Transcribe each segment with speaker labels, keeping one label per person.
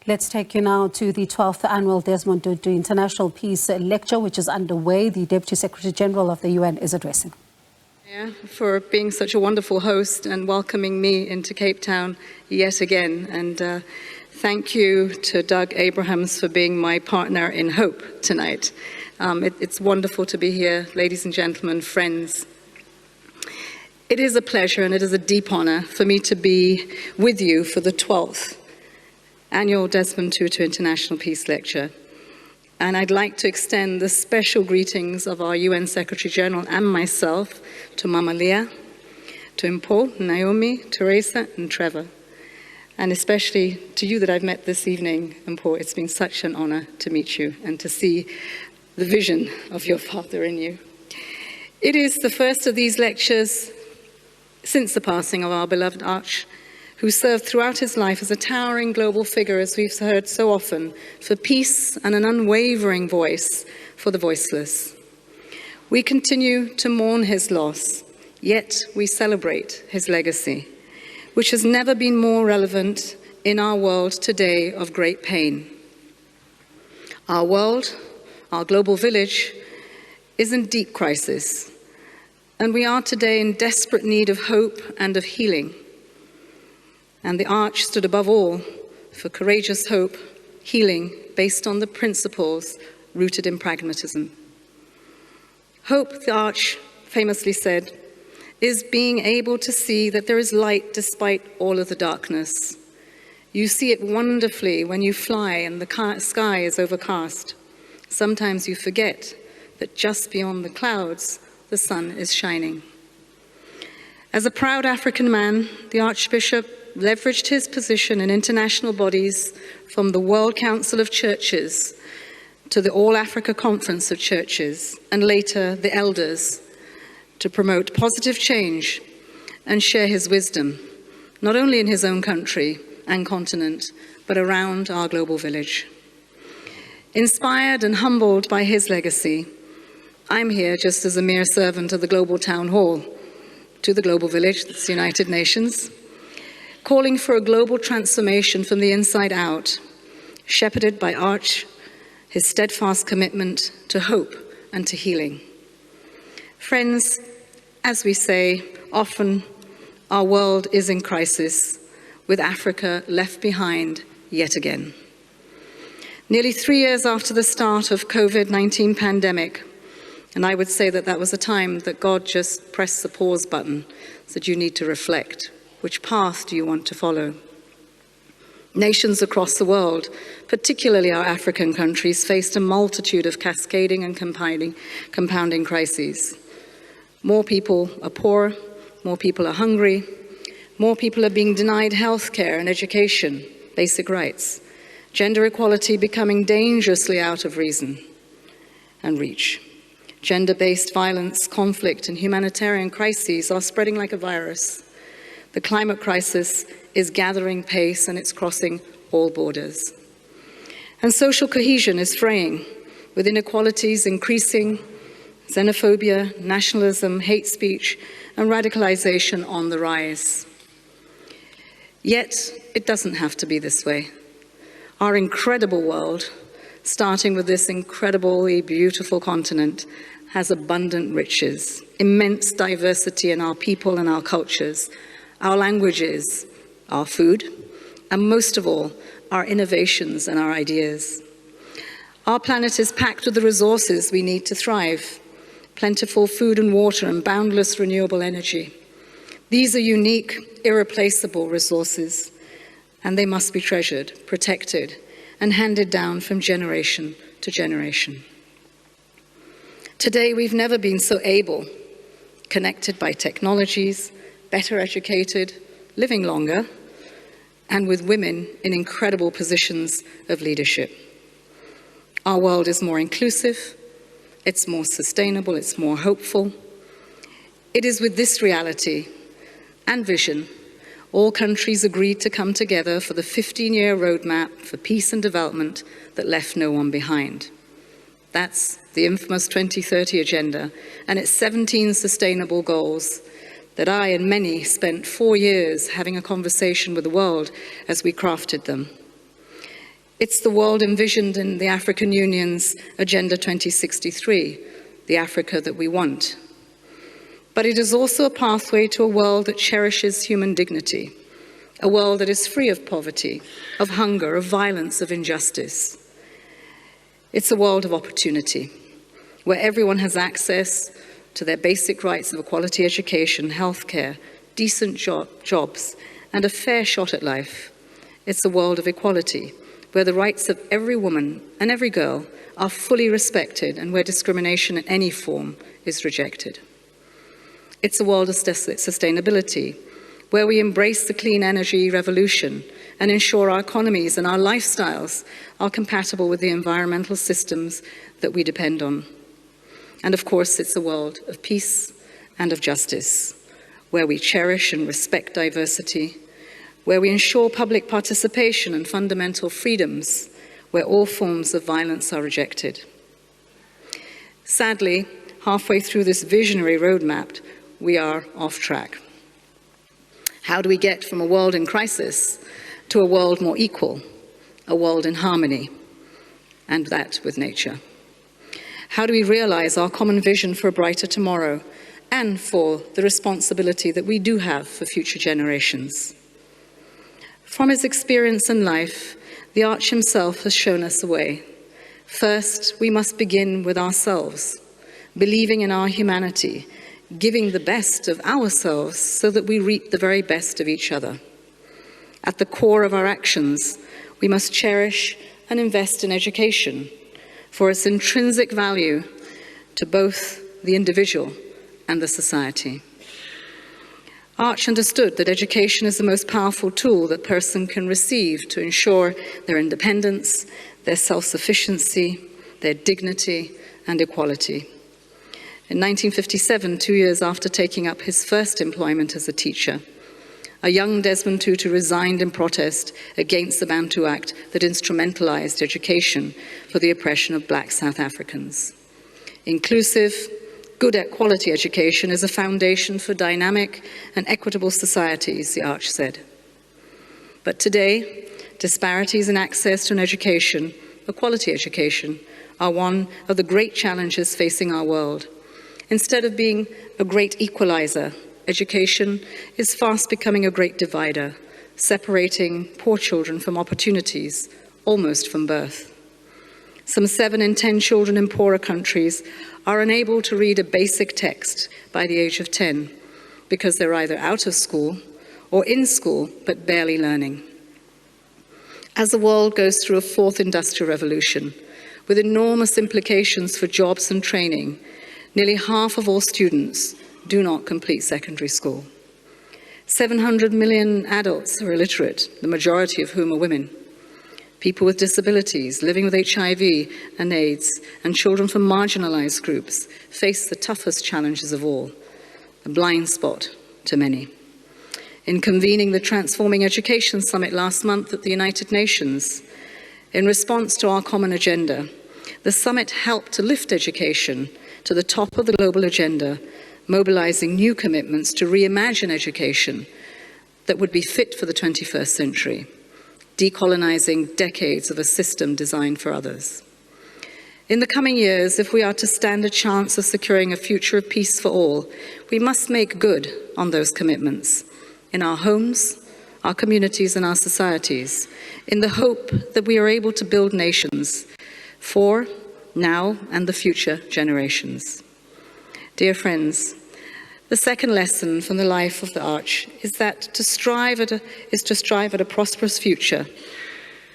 Speaker 1: Let's take you now to the 12th Annual Desmond Tutu International Peace Lecture, which is underway. The Deputy Secretary General of the UN is addressing.
Speaker 2: For being such a wonderful host and welcoming me into Cape Town yet again. And thank you to Doug Abrahams for being my partner in hope tonight. It's wonderful to be here, ladies and gentlemen, friends. It is a pleasure and it is a deep honor for me to be with you for the 12th Annual Desmond Tutu International Peace Lecture. And I'd like to extend the special greetings of our UN Secretary General and myself to Mama Leah, to Impo, Naomi, Teresa, and Trevor. And especially to you that I've met this evening, Impo. It's been such an honor to meet you and to see the vision of your father in you. It is the first of these lectures since the passing of our beloved Arch, who served throughout his life as a towering global figure, as we've heard so often, for peace and an unwavering voice for the voiceless. We continue to mourn his loss, yet we celebrate his legacy, which has never been more relevant in our world today of great pain. Our world, our global village, is in deep crisis, and we are today in desperate need of hope and of healing. And the Arch stood above all for courageous hope, healing based on the principles rooted in pragmatism. Hope, the Arch famously said, is being able to see that there is light despite all of the darkness. You see it wonderfully when you fly and the sky is overcast. Sometimes you forget that just beyond the clouds, the sun is shining. As a proud African man, the Archbishop leveraged his position in international bodies, from the World Council of Churches to the All Africa Conference of Churches, and later the Elders, to promote positive change and share his wisdom, not only in his own country and continent, but around our global village. Inspired and humbled by his legacy, I'm here just as a mere servant of the Global Town Hall, to the global village, that's the United Nations, calling for a global transformation from the inside out, shepherded by Arch, his steadfast commitment to hope and to healing. Friends, as we say, often our world is in crisis, with Africa left behind yet again. Nearly 3 years after the start of COVID-19 pandemic, and I would say that that was a time that God just pressed the pause button, said you need to reflect. Which path do you want to follow? Nations across the world, particularly our African countries, faced a multitude of cascading and compounding crises. More people are poor, more people are hungry, more people are being denied health care and education, basic rights, gender equality becoming dangerously out of reason and reach. Gender-based violence, conflict, and humanitarian crises are spreading like a virus. The climate crisis is gathering pace and it's crossing all borders. And social cohesion is fraying, with inequalities increasing, xenophobia, nationalism, hate speech, and radicalization on the rise. Yet, it doesn't have to be this way. Our incredible world, starting with this incredibly beautiful continent, has abundant riches, immense diversity in our people and our cultures, our languages, our food, and most of all, our innovations and our ideas. Our planet is packed with the resources we need to thrive: plentiful food and water and boundless renewable energy. These are unique, irreplaceable resources, and they must be treasured, protected, and handed down from generation to generation. Today, we've never been so able, connected by technologies, better educated, living longer, and with women in incredible positions of leadership. Our world is more inclusive, it's more sustainable, it's more hopeful. It is with this reality and vision, all countries agreed to come together for the 15-year roadmap for peace and development that left no one behind. That's the infamous 2030 Agenda and its 17 sustainable goals that I and many spent 4 years having a conversation with the world as we crafted them. It's the world envisioned in the African Union's Agenda 2063, the Africa that we want. But it is also a pathway to a world that cherishes human dignity, a world that is free of poverty, of hunger, of violence, of injustice. It's a world of opportunity, where everyone has access to their basic rights of a quality education, healthcare, decent jobs, and a fair shot at life. It's a world of equality, where the rights of every woman and every girl are fully respected and where discrimination in any form is rejected. It's a world of sustainability, where we embrace the clean energy revolution and ensure our economies and our lifestyles are compatible with the environmental systems that we depend on. And of course, it's a world of peace and of justice, where we cherish and respect diversity, where we ensure public participation and fundamental freedoms, where all forms of violence are rejected. Sadly, halfway through this visionary roadmap, we are off track. How do we get from a world in crisis to a world more equal, a world in harmony, and that with nature? How do we realize our common vision for a brighter tomorrow and for the responsibility that we do have for future generations? From his experience in life, the Arch himself has shown us a way. First, we must begin with ourselves, believing in our humanity, giving the best of ourselves so that we reap the very best of each other. At the core of our actions, we must cherish and invest in education for its intrinsic value to both the individual and the society. Arch understood that education is the most powerful tool that a person can receive to ensure their independence, their self-sufficiency, their dignity and equality. In 1957, 2 years after taking up his first employment as a teacher, a young Desmond Tutu resigned in protest against the Bantu Act that instrumentalized education for the oppression of black South Africans. Inclusive, good quality education is a foundation for dynamic and equitable societies, the Arch said. But today, disparities in access to an education, a quality education, are one of the great challenges facing our world. Instead of being a great equalizer, education is fast becoming a great divider, separating poor children from opportunities almost from birth. Some 7 in 10 children in poorer countries are unable to read a basic text by the age of 10 because they're either out of school or in school but barely learning. As the world goes through a fourth industrial revolution with enormous implications for jobs and training, nearly half of all students do not complete secondary school. 700 million adults are illiterate, the majority of whom are women. People with disabilities, living with HIV and AIDS, and children from marginalized groups face the toughest challenges of all, a blind spot to many. In convening the Transforming Education Summit last month at the United Nations, in response to our common agenda, the summit helped to lift education to the top of the global agenda, mobilizing new commitments to reimagine education that would be fit for the 21st century, decolonizing decades of a system designed for others. In the coming years, if we are to stand a chance of securing a future of peace for all, we must make good on those commitments in our homes, our communities, and our societies, in the hope that we are able to build nations for now and the future generations. Dear friends, the second lesson from the life of the Arch is that to strive at a prosperous future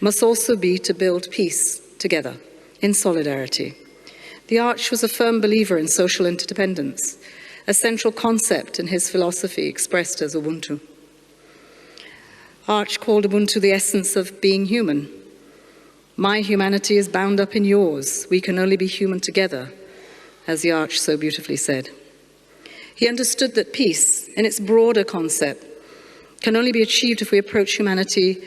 Speaker 2: must also be to build peace together in solidarity. The Arch was a firm believer in social interdependence, a central concept in his philosophy expressed as Ubuntu. Arch called Ubuntu the essence of being human. My humanity is bound up in yours. We can only be human together, as the Arch so beautifully said. He understood that peace, in its broader concept, can only be achieved if we approach humanity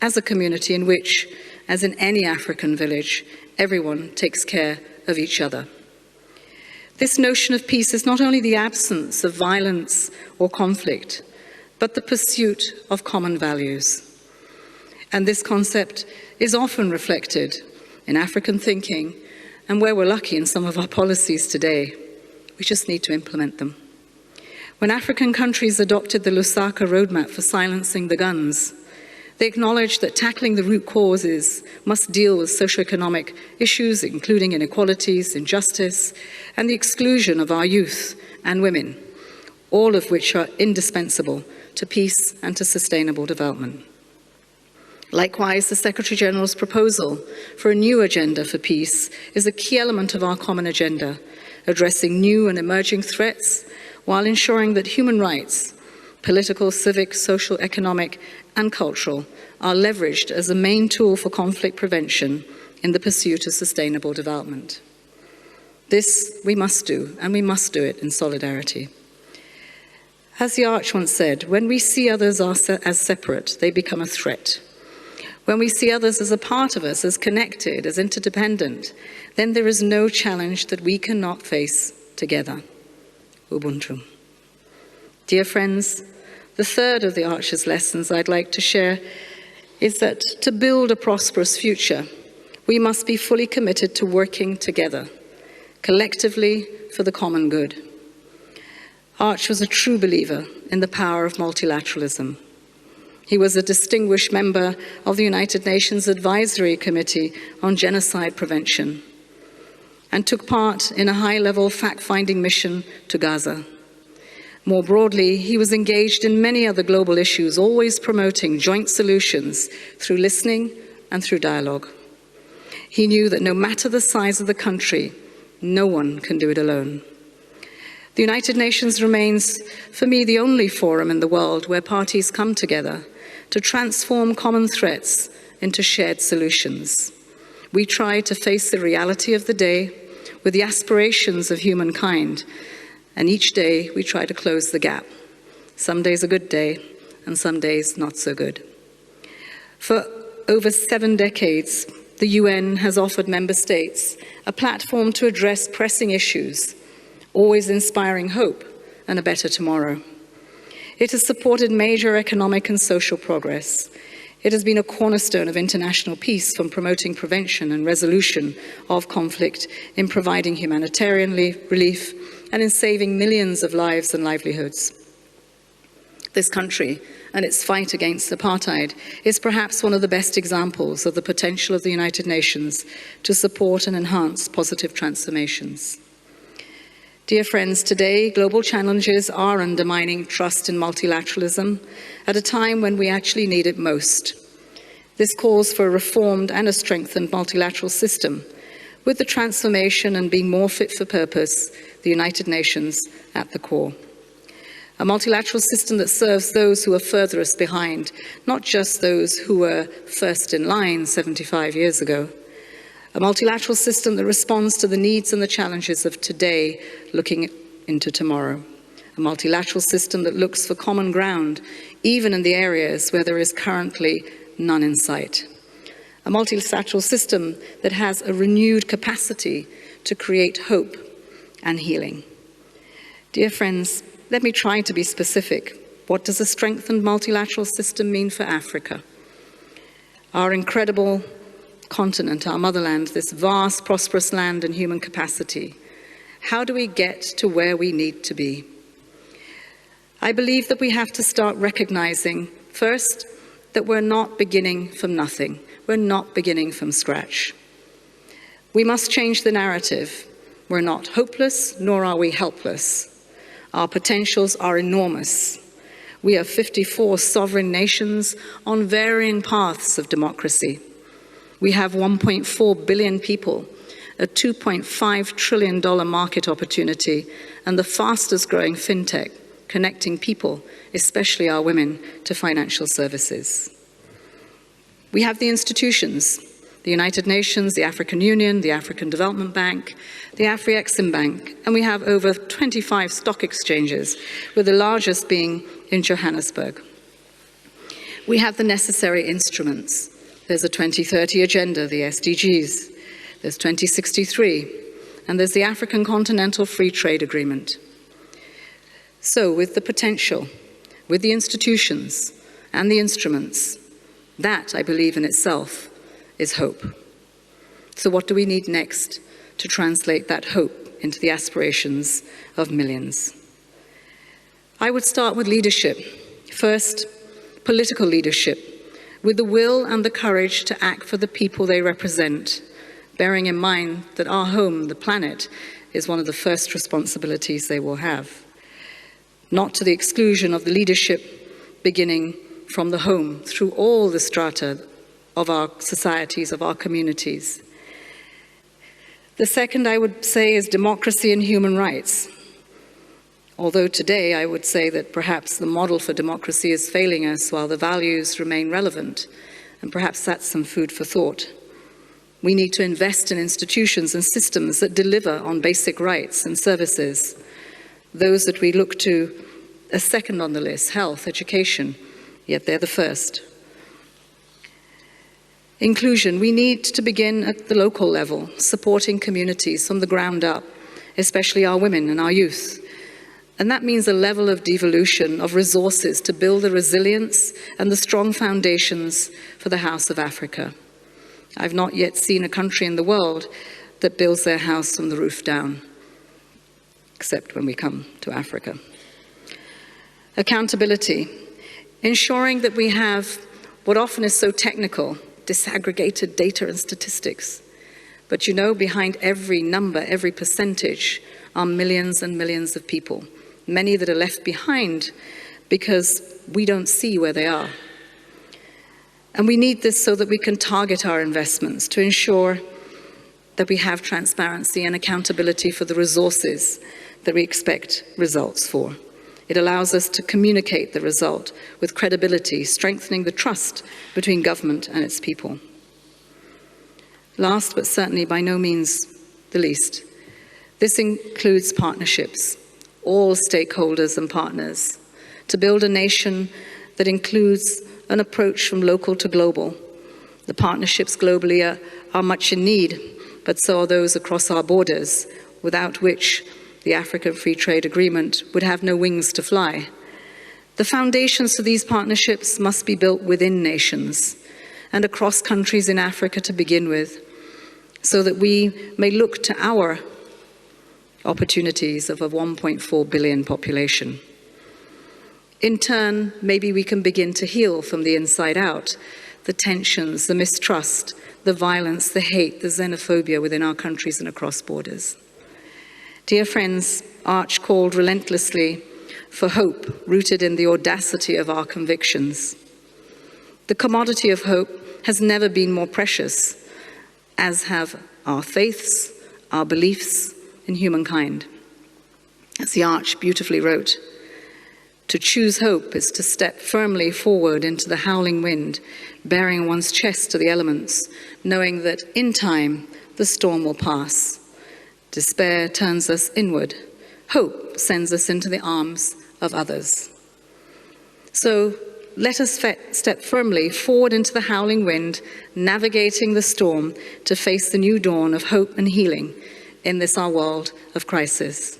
Speaker 2: as a community in which, as in any African village, everyone takes care of each other. This notion of peace is not only the absence of violence or conflict, but the pursuit of common values. And this concept is often reflected in African thinking, and where we're lucky in some of our policies today. We just need to implement them. When African countries adopted the Lusaka roadmap for silencing the guns, they acknowledged that tackling the root causes must deal with socioeconomic issues, including inequalities, injustice, and the exclusion of our youth and women, all of which are indispensable to peace and to sustainable development. Likewise, the Secretary-General's proposal for a new agenda for peace is a key element of our common agenda, addressing new and emerging threats while ensuring that human rights, political, civic, social, economic, and cultural, are leveraged as a main tool for conflict prevention in the pursuit of sustainable development. This we must do, and we must do it in solidarity. As the Arch once said, when we see others as separate, they become a threat. When we see others as a part of us, as connected, as interdependent, then there is no challenge that we cannot face together. Ubuntu. Dear friends, the third of the Arch's lessons I'd like to share is that to build a prosperous future, we must be fully committed to working together, collectively for the common good. Arch was a true believer in the power of multilateralism. He was a distinguished member of the United Nations Advisory Committee on Genocide Prevention and took part in a high-level fact-finding mission to Gaza. More broadly, he was engaged in many other global issues, always promoting joint solutions through listening and through dialogue. He knew that no matter the size of the country, no one can do it alone. The United Nations remains, for me, the only forum in the world where parties come together to transform common threats into shared solutions. We try to face the reality of the day with the aspirations of humankind, and each day we try to close the gap. Some days a good day, and some days not so good. For over 7 decades, the UN has offered member states a platform to address pressing issues, always inspiring hope and a better tomorrow. It has supported major economic and social progress. It has been a cornerstone of international peace, from promoting prevention and resolution of conflict, in providing humanitarian relief, and in saving millions of lives and livelihoods. This country and its fight against apartheid is perhaps one of the best examples of the potential of the United Nations to support and enhance positive transformations. Dear friends, today global challenges are undermining trust in multilateralism at a time when we actually need it most. This calls for a reformed and a strengthened multilateral system, with the transformation and being more fit for purpose, the United Nations at the core. A multilateral system that serves those who are furthest behind, not just those who were first in line 75 years ago. A multilateral system that responds to the needs and the challenges of today, looking into tomorrow. A multilateral system that looks for common ground, even in the areas where there is currently none in sight. A multilateral system that has a renewed capacity to create hope and healing. Dear friends, let me try to be specific. What does a strengthened multilateral system mean for Africa? Our incredible continent, our motherland, this vast, prosperous land and human capacity. How do we get to where we need to be? I believe that we have to start recognizing, first, that we're not beginning from nothing. We're not beginning from scratch. We must change the narrative. We're not hopeless, nor are we helpless. Our potentials are enormous. We are 54 sovereign nations on varying paths of democracy. We have 1.4 billion people, a $2.5 trillion market opportunity, and the fastest growing fintech, connecting people, especially our women, to financial services. We have the institutions, the United Nations, the African Union, the African Development Bank, the Afri-Exim Bank, and we have over 25 stock exchanges, with the largest being in Johannesburg. We have the necessary instruments. There's a 2030 agenda, the SDGs, there's 2063, and there's the African Continental Free Trade Agreement. So with the potential, with the institutions and the instruments, That, I believe, in itself is hope. So what do we need next to translate that hope into the aspirations of millions? I would start with leadership. First, political leadership, with the will and the courage to act for the people they represent, bearing in mind that our home, the planet, is one of the first responsibilities they will have. Not to the exclusion of the leadership beginning from the home, through all the strata of our societies, of our communities. The second, I would say, is democracy and human rights. Although today I would say that perhaps the model for democracy is failing us while the values remain relevant, and perhaps that's some food for thought. We need to invest in institutions and systems that deliver on basic rights and services, those that we look to as second on the list, health, education, yet they're the first. Inclusion, we need to begin at the local level, supporting communities from the ground up, especially our women and our youth. And that means a level of devolution of resources to build the resilience and the strong foundations for the House of Africa. I've not yet seen a country in the world that builds their house from the roof down, except when we come to Africa. Accountability, ensuring that we have what often is so technical, disaggregated data and statistics. But you know, behind every number, every percentage, are millions and millions of people, many that are left behind because we don't see where they are. And we need this so that we can target our investments to ensure that we have transparency and accountability for the resources that we expect results for. It allows us to communicate the result with credibility, strengthening the trust between government and its people. Last, but certainly by no means the least, this includes partnerships, all stakeholders and partners, to build a nation that includes an approach from local to global. The partnerships globally are much in need, but so are those across our borders, without which the African Free Trade Agreement would have no wings to fly. The foundations for these partnerships must be built within nations and across countries in Africa to begin with, so that we may look to our opportunities of a 1.4 billion population. In turn, maybe we can begin to heal from the inside out the tensions, the mistrust, the violence, the hate, the xenophobia within our countries and across borders. Dear friends, Arch called relentlessly for hope rooted in the audacity of our convictions. The commodity of hope has never been more precious, as have our faiths, our beliefs in humankind. As the Arch beautifully wrote, to choose hope is to step firmly forward into the howling wind, bearing one's chest to the elements, knowing that in time the storm will pass. Despair turns us inward. Hope sends us into the arms of others. So let us step firmly forward into the howling wind, navigating the storm to face the new dawn of hope and healing in this our world of crisis.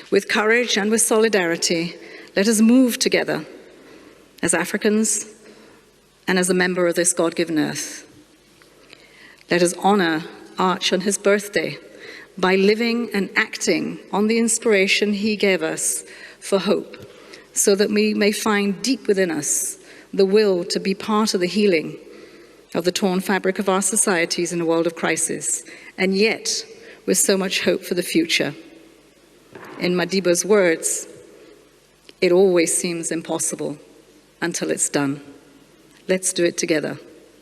Speaker 2: With courage and with solidarity, let us move together as Africans and as a member of this God-given earth. Let us honor Arch on his birthday by living and acting on the inspiration he gave us for hope, so that we may find deep within us the will to be part of the healing of the torn fabric of our societies in a world of crisis, and yet with so much hope for the future. In Madiba's words, it always seems impossible until it's done. Let's do it together.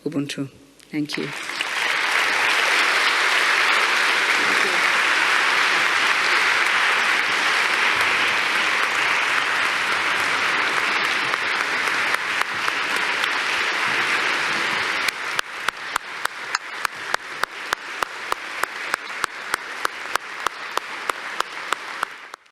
Speaker 2: Ubuntu. Thank you.